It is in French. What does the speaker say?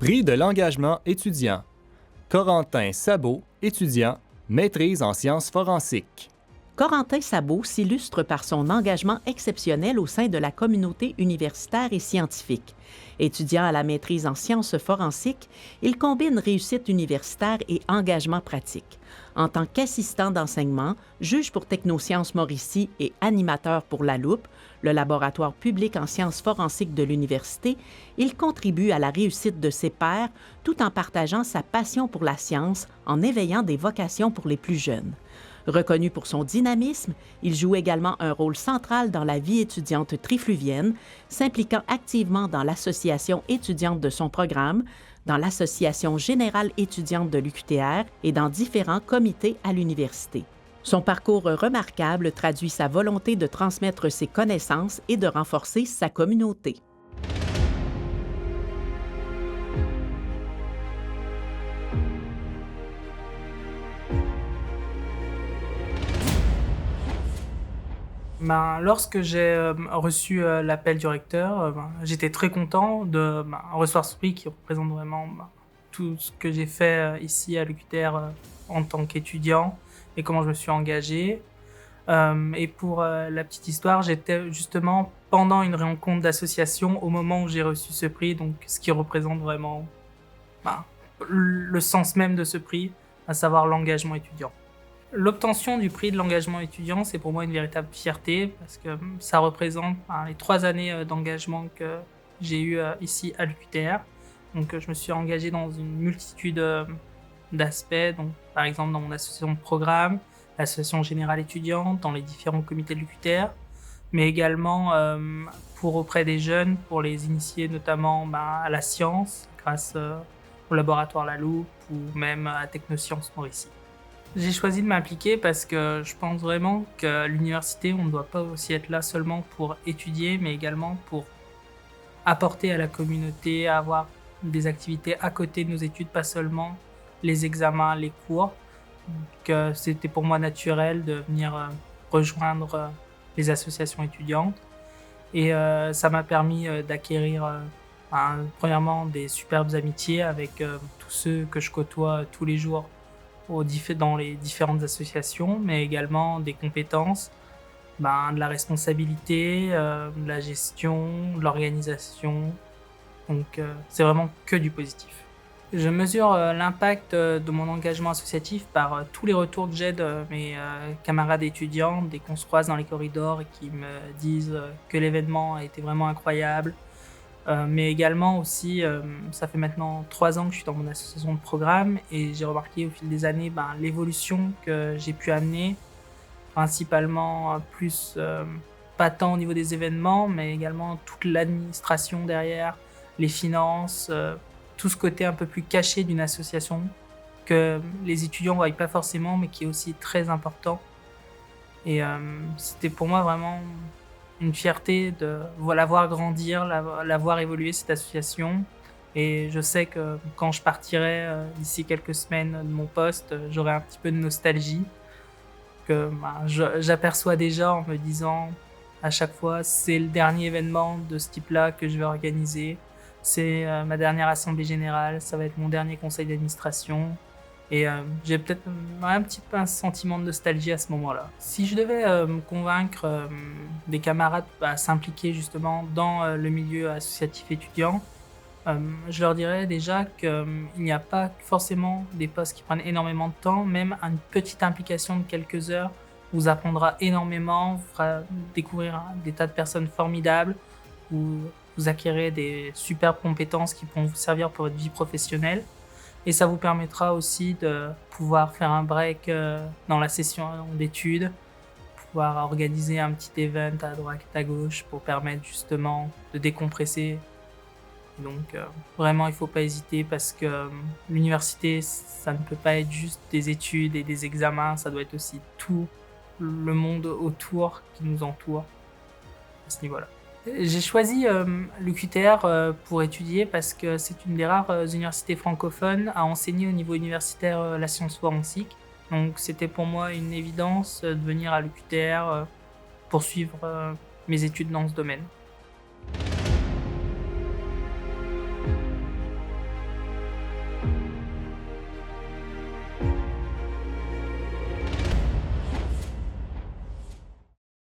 Prix de l'engagement étudiant. Corentin Sabot, étudiant, maîtrise en sciences forensiques. Corentin Sabot s'illustre par son engagement exceptionnel au sein de la communauté universitaire et scientifique. Étudiant à la maîtrise en sciences forensiques, il combine réussite universitaire et engagement pratique. En tant qu'assistant d'enseignement, juge pour Technosciences Mauricie et animateur pour La Loupe, le laboratoire public en sciences forensiques de l'université, il contribue à la réussite de ses pairs tout en partageant sa passion pour la science en éveillant des vocations pour les plus jeunes. Reconnu pour son dynamisme, il joue également un rôle central dans la vie étudiante trifluvienne, s'impliquant activement dans l'association étudiante de son programme, dans l'Association générale étudiante de l'UQTR et dans différents comités à l'université. Son parcours remarquable traduit sa volonté de transmettre ses connaissances et de renforcer sa communauté. Lorsque j'ai reçu l'appel du recteur, j'étais très content de recevoir ce prix qui représente vraiment tout ce que j'ai fait ici à l'UQTR en tant qu'étudiant et comment je me suis engagé. Et pour la petite histoire, j'étais justement pendant une rencontre d'association au moment où j'ai reçu ce prix, donc ce qui représente vraiment le sens même de ce prix, à savoir l'engagement étudiant. L'obtention du prix de l'engagement étudiant, c'est pour moi une véritable fierté parce que ça représente les 3 années d'engagement que j'ai eues ici à l'UQTR. Donc je me suis engagé dans une multitude d'aspects, donc par exemple dans mon association de programme, l'association générale étudiante, dans les différents comités de l'UQTR, mais également auprès des jeunes, pour les initier notamment à la science, grâce au laboratoire La Loupe ou même à Technosciences Mauricie. J'ai choisi de m'impliquer parce que je pense vraiment qu'à l'université, on ne doit pas aussi être là seulement pour étudier, mais également pour apporter à la communauté, avoir des activités à côté de nos études, pas seulement les examens, les cours. Donc, c'était pour moi naturel de venir rejoindre les associations étudiantes. Et ça m'a permis d'acquérir premièrement des superbes amitiés avec tous ceux que je côtoie tous les jours dans les différentes associations, mais également des compétences, de la responsabilité, de la gestion, de l'organisation. Donc c'est vraiment que du positif. Je mesure l'impact de mon engagement associatif par tous les retours que j'ai de mes camarades étudiants, dès qu'on se croise dans les corridors et qui me disent que l'événement a été vraiment incroyable. Mais également aussi, ça fait maintenant 3 ans que je suis dans mon association de programme et j'ai remarqué au fil des années l'évolution que j'ai pu amener, principalement plus, pas tant au niveau des événements, mais également toute l'administration derrière, les finances, tout ce côté un peu plus caché d'une association que les étudiants ne voient pas forcément, mais qui est aussi très important. Et c'était pour moi vraiment une fierté de la voir grandir, la voir évoluer, cette association. Et je sais que quand je partirai d'ici quelques semaines de mon poste, j'aurai un petit peu de nostalgie que j'aperçois déjà en me disant à chaque fois c'est le dernier événement de ce type-là que je vais organiser, c'est ma dernière assemblée générale, ça va être mon dernier conseil d'administration. Et j'ai peut-être un petit peu un sentiment de nostalgie à ce moment-là. Si je devais me convaincre des camarades à s'impliquer justement dans le milieu associatif étudiant, je leur dirais déjà qu'il n'y a pas forcément des postes qui prennent énormément de temps. Même une petite implication de quelques heures vous apprendra énormément, vous fera découvrir des tas de personnes formidables, vous acquérez des superbes compétences qui pourront vous servir pour votre vie professionnelle. Et ça vous permettra aussi de pouvoir faire un break dans la session d'études, pouvoir organiser un petit event à droite à gauche pour permettre justement de décompresser. Donc vraiment, il ne faut pas hésiter parce que l'université, ça ne peut pas être juste des études et des examens, ça doit être aussi tout le monde autour qui nous entoure à ce niveau-là. J'ai choisi l'UQTR pour étudier parce que c'est une des rares universités francophones à enseigner au niveau universitaire la science forensique. Donc c'était pour moi une évidence de venir à l'UQTR poursuivre mes études dans ce domaine.